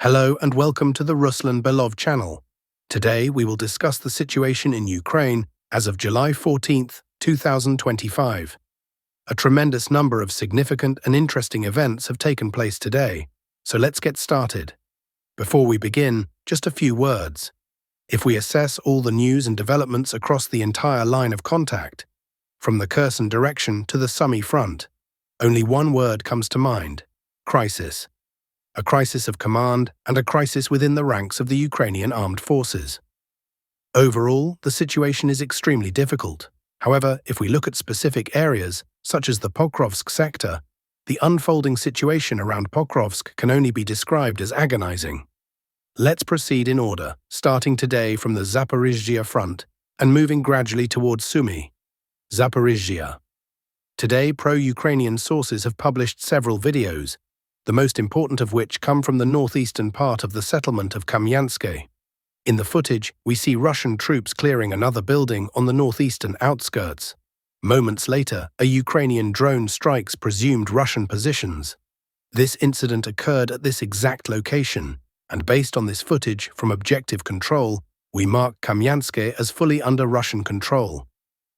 Hello and welcome to the Ruslan Belov channel. Today we will discuss the situation in Ukraine as of July 14, 2025. A tremendous number of significant and interesting events have taken place today, so let's get started. Before we begin, just a few words. If we assess all the news and developments across the entire line of contact, from the Kherson direction to the Sumy front, only one word comes to mind: crisis. A crisis of command and a crisis within the ranks of the Ukrainian armed forces. Overall, the situation is extremely difficult. However, if we look at specific areas, such as the Pokrovsk sector, the unfolding situation around Pokrovsk can only be described as agonizing. Let's proceed in order, starting today from the Zaporizhia front and moving gradually towards Sumy. Zaporizhia. Today, pro-Ukrainian sources have published several videos, the most important of which come from the northeastern part of the settlement of Kupiansk. In the footage, we see Russian troops clearing another building on the northeastern outskirts. Moments later, a Ukrainian drone strikes presumed Russian positions. This incident occurred at this exact location, and based on this footage from objective control, we mark Kupiansk as fully under Russian control.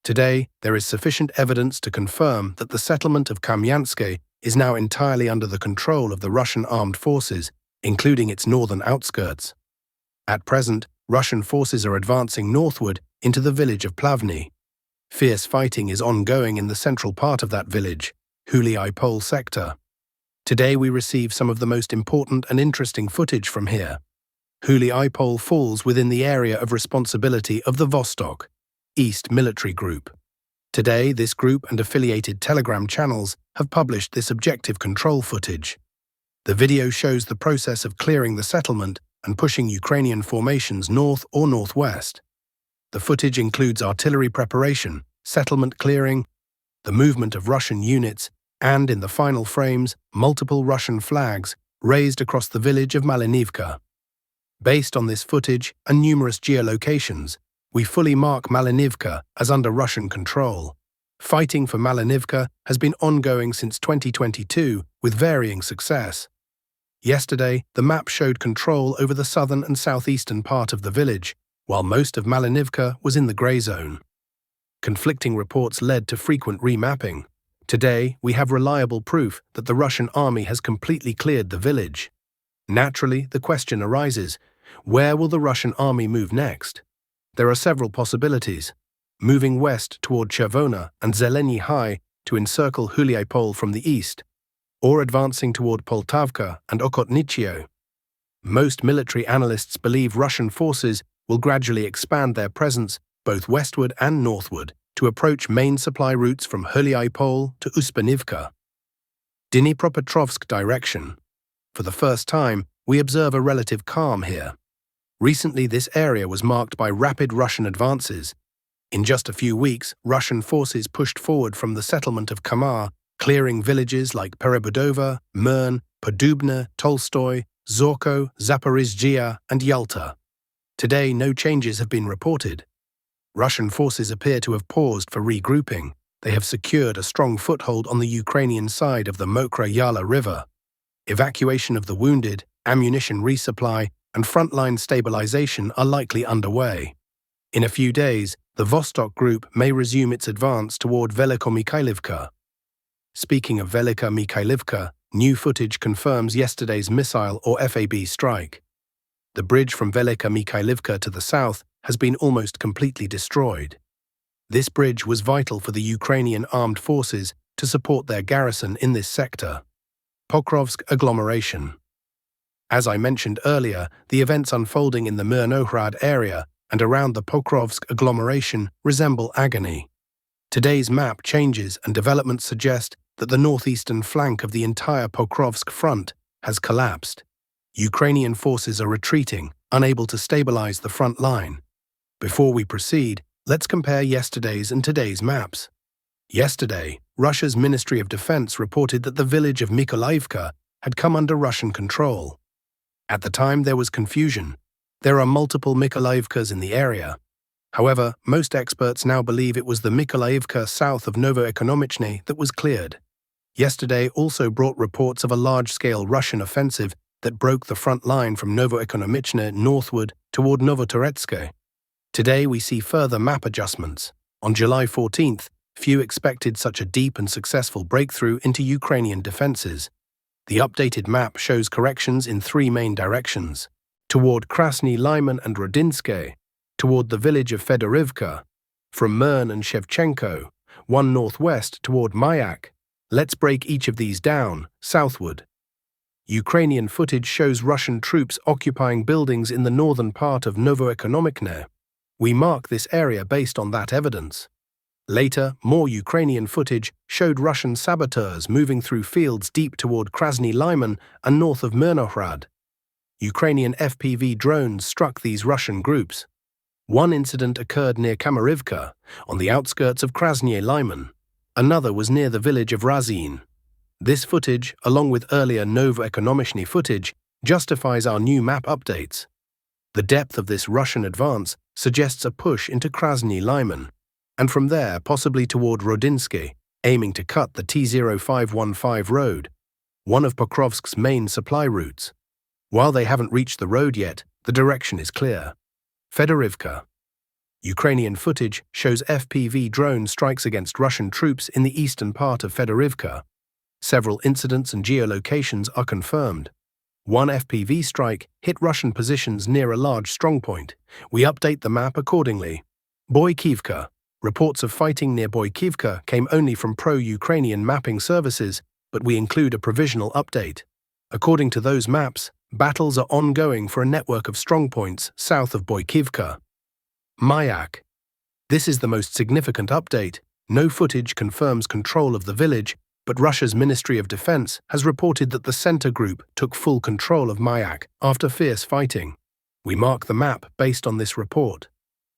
Today, there is sufficient evidence to confirm that the settlement of Kupiansk is now entirely under the control of the Russian armed forces, including its northern outskirts. At present, Russian forces are advancing northward into the village of Plavny. Fierce fighting is ongoing in the central part of that village, Hulipole sector. Today we receive some of the most important and interesting footage from here. Hulipole falls within the area of responsibility of the Vostok East military group. Today, this group and affiliated Telegram channels have published this objective control footage. The video shows the process of clearing the settlement and pushing Ukrainian formations north or northwest. The footage includes artillery preparation, settlement clearing, the movement of Russian units, and, in the final frames, multiple Russian flags raised across the village of Malinivka. Based on this footage and numerous geolocations, we fully mark Malinivka as under Russian control. Fighting for Malinivka has been ongoing since 2022 with varying success. Yesterday, the map showed control over the southern and southeastern part of the village, while most of Malinivka was in the grey zone. Conflicting reports led to frequent remapping. Today, we have reliable proof that the Russian army has completely cleared the village. Naturally, the question arises: where will the Russian army move next? There are several possibilities: moving west toward Chervona and Zeleny High to encircle Hulipole from the east, or advancing toward Poltavka and Okhotnichio. Most military analysts believe Russian forces will gradually expand their presence both westward and northward to approach main supply routes from Hulipole to Uspanivka. Dnipro direction. For the first time, we observe a relative calm here. Recently, this area was marked by rapid Russian advances. In just a few weeks, Russian forces pushed forward from the settlement of Kamar, clearing villages like Perebudova, Mern, Podubna, Tolstoy, Zorko, Zaporizhia, and Yalta. Today, no changes have been reported. Russian forces appear to have paused for regrouping. They have secured a strong foothold on the Ukrainian side of the Mokra-Yala River. Evacuation of the wounded, ammunition resupply, and frontline stabilization are likely underway. In a few days, the Vostok group may resume its advance toward Velika Mikhailivka. Speaking of Velika Mikhailivka, new footage confirms yesterday's missile or FAB strike. The bridge from Velika Mikhailivka to the south has been almost completely destroyed. This bridge was vital for the Ukrainian armed forces to support their garrison in this sector. Pokrovsk agglomeration. As I mentioned earlier, the events unfolding in the Myrnohrad area and around the Pokrovsk agglomeration resemble agony. Today's map changes and developments suggest that the northeastern flank of the entire Pokrovsk front has collapsed. Ukrainian forces are retreating, unable to stabilize the front line. Before we proceed, let's compare yesterday's and today's maps. Yesterday, Russia's Ministry of Defense reported that the village of Mykolaiivka had come under Russian control. At the time, there was confusion. There are multiple Mykolaiivkas in the area. However, most experts now believe it was the Mykolaiivka south of Novoekonomichny that was cleared. Yesterday also brought reports of a large-scale Russian offensive that broke the front line from Novoekonomichne northward toward Novotoretsk. Today we see further map adjustments. On July 14th, few expected such a deep and successful breakthrough into Ukrainian defenses. The updated map shows corrections in three main directions: toward Krasny Lyman and Rodinske, toward the village of Fedorivka, from Mern and Shevchenko, one northwest toward Mayak. Let's break each of these down, southward. Ukrainian footage shows Russian troops occupying buildings in the northern part of Novoekonomichne. We mark this area based on that evidence. Later, more Ukrainian footage showed Russian saboteurs moving through fields deep toward Krasny Lyman and north of Myrnohrad. Ukrainian FPV drones struck these Russian groups. One incident occurred near Kamarivka, on the outskirts of Krasny Lyman. Another was near the village of Razin. This footage, along with earlier Novoekonomichne footage, justifies our new map updates. The depth of this Russian advance suggests a push into Krasny Lyman, and from there possibly toward Rodinske, aiming to cut the T0515 road, one of Pokrovsk's main supply routes. While they haven't reached the road yet, the direction is clear. Fedorivka. Ukrainian footage shows FPV drone strikes against Russian troops in the eastern part of Fedorivka. Several incidents and geolocations are confirmed. One FPV strike hit Russian positions near a large strongpoint. We update the map accordingly. Boykivka. Reports of fighting near Boykivka came only from pro-Ukrainian mapping services, but we include a provisional update. According to those maps, battles are ongoing for a network of strongpoints south of Boykivka. Mayak. This is the most significant update. No footage confirms control of the village, but Russia's Ministry of Defense has reported that the center group took full control of Mayak after fierce fighting. We mark the map based on this report.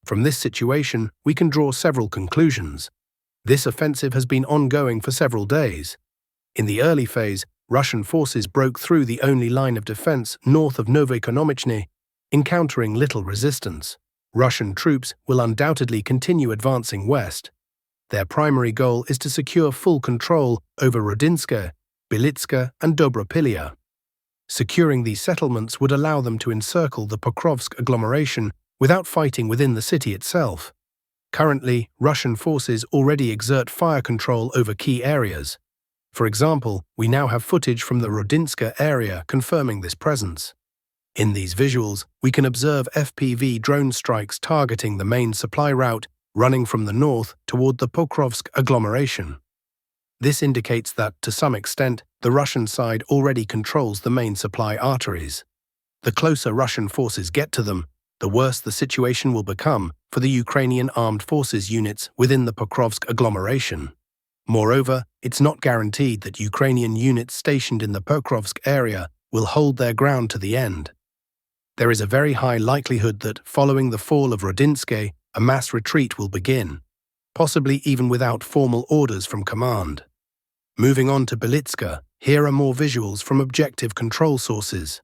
From this situation, we can draw several conclusions. This offensive has been ongoing for several days. In the early phase, Russian forces broke through the only line of defense north of Novoekonomichne, encountering little resistance. Russian troops will undoubtedly continue advancing west. Their primary goal is to secure full control over Rodinske, Belitska, and Dobropilya. Securing these settlements would allow them to encircle the Pokrovsk agglomeration without fighting within the city itself. Currently, Russian forces already exert fire control over key areas. For example, we now have footage from the Rodinska area confirming this presence. In these visuals, we can observe FPV drone strikes targeting the main supply route running from the north toward the Pokrovsk agglomeration. This indicates that, to some extent, the Russian side already controls the main supply arteries. The closer Russian forces get to them, the worse the situation will become for the Ukrainian armed forces units within the Pokrovsk agglomeration. Moreover, it's not guaranteed that Ukrainian units stationed in the Pokrovsk area will hold their ground to the end. There is a very high likelihood that, following the fall of Rodinske, a mass retreat will begin, possibly even without formal orders from command. Moving on to Belitska, here are more visuals from objective control sources.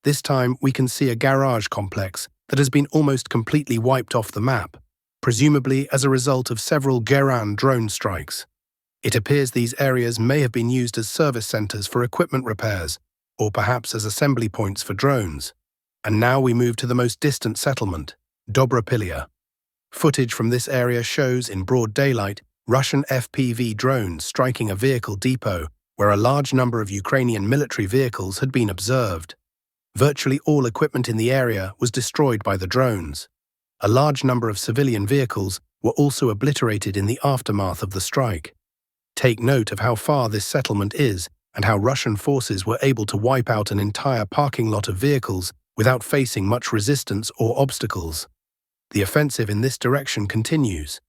This time we can see a garage complex that has been almost completely wiped off the map, presumably as a result of several Geran drone strikes. It appears these areas may have been used as service centers for equipment repairs, or perhaps as assembly points for drones. And now we move to the most distant settlement, Dobropilya. Footage from this area shows, in broad daylight, Russian FPV drones striking a vehicle depot where a large number of Ukrainian military vehicles had been observed. Virtually all equipment in the area was destroyed by the drones. A large number of civilian vehicles were also obliterated in the aftermath of the strike. Take note of how far this settlement is and how Russian forces were able to wipe out an entire parking lot of vehicles without facing much resistance or obstacles. The offensive in this direction continues.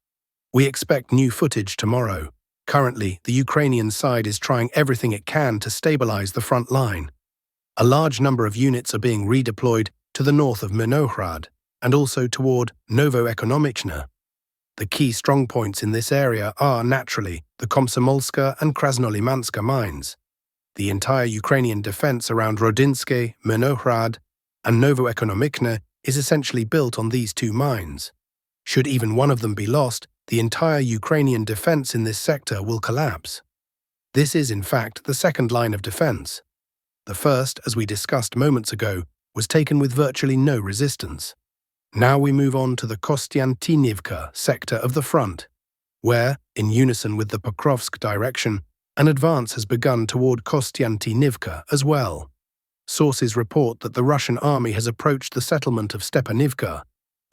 We expect new footage tomorrow. Currently, the Ukrainian side is trying everything it can to stabilize the front line. A large number of units are being redeployed to the north of Myrnohrad and also toward Novoekonomichne. The key strongpoints in this area are, naturally, the Komsomolska and Krasnolimanska mines. The entire Ukrainian defense around Rodinske, Myrnohrad, and Novoekonomichne is essentially built on these two mines. Should even one of them be lost, the entire Ukrainian defense in this sector will collapse. This is, in fact, the second line of defense. The first, as we discussed moments ago, was taken with virtually no resistance. Now we move on to the Konstantinovka sector of the front, where, in unison with the Pokrovsk direction, an advance has begun toward Konstantinovka as well. Sources report that the Russian army has approached the settlement of Stepanivka,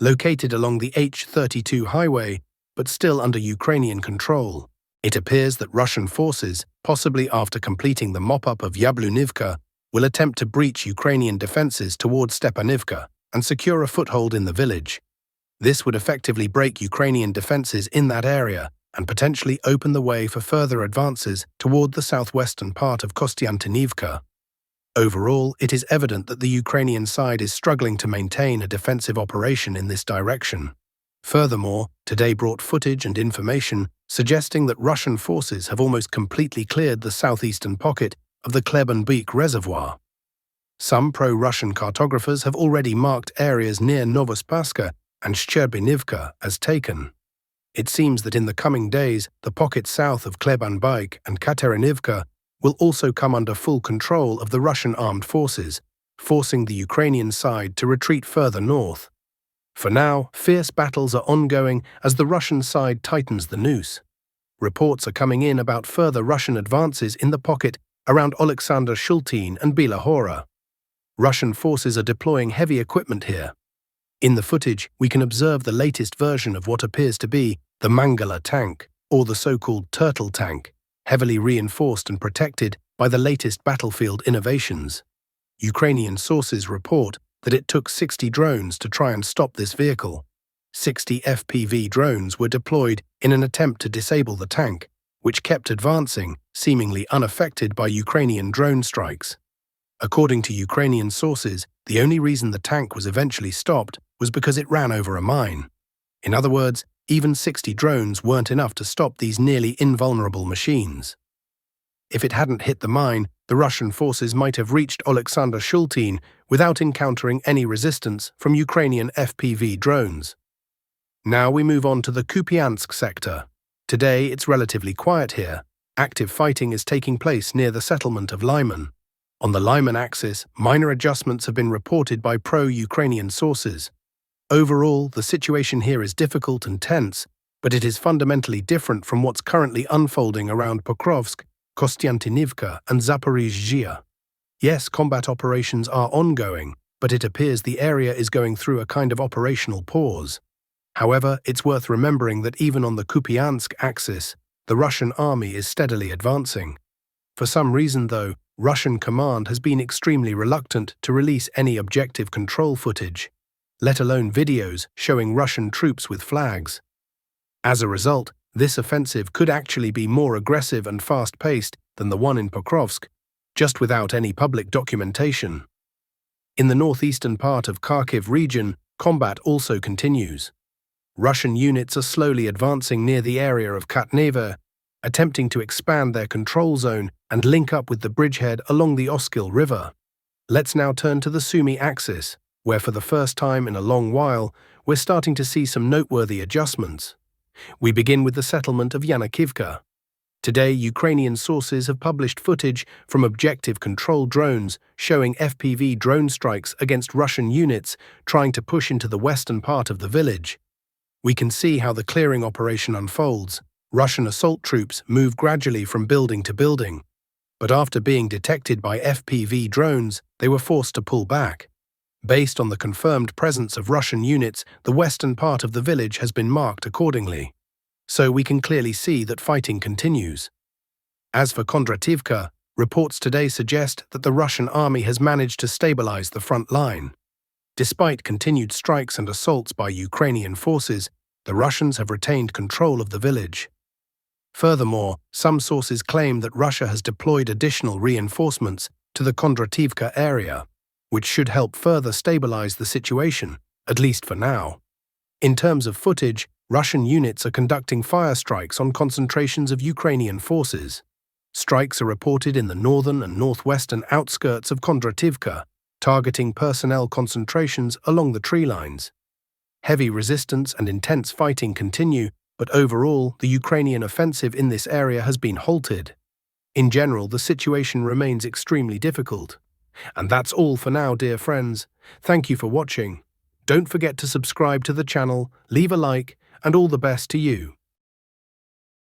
located along the H-32 highway, but still under Ukrainian control. It appears that Russian forces, possibly after completing the mop-up of Yablunivka, will attempt to breach Ukrainian defenses towards Stepanivka and secure a foothold in the village. This would effectively break Ukrainian defenses in that area and potentially open the way for further advances toward the southwestern part of Konstantinovka. Overall, it is evident that the Ukrainian side is struggling to maintain a defensive operation in this direction. Furthermore, today brought footage and information suggesting that Russian forces have almost completely cleared the southeastern pocket of the Klebenbeek Reservoir. Some pro-Russian cartographers have already marked areas near Novospaska and Shcherbinivka as taken. It seems that in the coming days, the pocket south of Klebenbeek and Katerinivka will also come under full control of the Russian armed forces, forcing the Ukrainian side to retreat further north. For now, fierce battles are ongoing as the Russian side tightens the noose. Reports are coming in about further Russian advances in the pocket around Alexander Shultin and Bilahora. Russian forces are deploying heavy equipment here. In the footage, we can observe the latest version of what appears to be the Mangala tank, or the so-called turtle tank, heavily reinforced and protected by the latest battlefield innovations. Ukrainian sources report that it took 60 drones to try and stop this vehicle. 60 FPV drones were deployed in an attempt to disable the tank, which kept advancing, seemingly unaffected by Ukrainian drone strikes. According to Ukrainian sources, the only reason the tank was eventually stopped was because it ran over a mine. In other words, even 60 drones weren't enough to stop these nearly invulnerable machines. If it hadn't hit the mine, the Russian forces might have reached Alexander Shultin without encountering any resistance from Ukrainian FPV drones. Now we move on to the Kupiansk sector. Today it's relatively quiet here. Active fighting is taking place near the settlement of Lyman. On the Lyman axis, minor adjustments have been reported by pro-Ukrainian sources. Overall, the situation here is difficult and tense, but it is fundamentally different from what's currently unfolding around Pokrovsk, Konstantinovka, and Zaporizhia. Yes, combat operations are ongoing, but it appears the area is going through a kind of operational pause. However, it's worth remembering that even on the Kupiansk axis, the Russian army is steadily advancing. For some reason, though, Russian command has been extremely reluctant to release any objective control footage, let alone videos showing Russian troops with flags. As a result, this offensive could actually be more aggressive and fast-paced than the one in Pokrovsk, just without any public documentation. In the northeastern part of Kharkiv region, combat also continues. Russian units are slowly advancing near the area of Katneva, attempting to expand their control zone and link up with the bridgehead along the Oskil River. Let's now turn to the Sumy axis, where for the first time in a long while, we're starting to see some noteworthy adjustments. We begin with the settlement of Yanakivka. Today, Ukrainian sources have published footage from objective control drones showing FPV drone strikes against Russian units trying to push into the western part of the village. We can see how the clearing operation unfolds. Russian assault troops move gradually from building to building, but after being detected by FPV drones, they were forced to pull back. Based on the confirmed presence of Russian units, the western part of the village has been marked accordingly. So we can clearly see that fighting continues. As for Kondrativka, reports today suggest that the Russian army has managed to stabilize the front line. Despite continued strikes and assaults by Ukrainian forces, the Russians have retained control of the village. Furthermore, some sources claim that Russia has deployed additional reinforcements to the Kondrativka area, which should help further stabilize the situation, at least for now. In terms of footage, Russian units are conducting fire strikes on concentrations of Ukrainian forces. Strikes are reported in the northern and northwestern outskirts of Kondrativka, targeting personnel concentrations along the tree lines. Heavy resistance and intense fighting continue, but overall, the Ukrainian offensive in this area has been halted. In general, the situation remains extremely difficult. And that's all for now, dear friends. Thank you for watching. Don't forget to subscribe to the channel, leave a like, and all the best to you.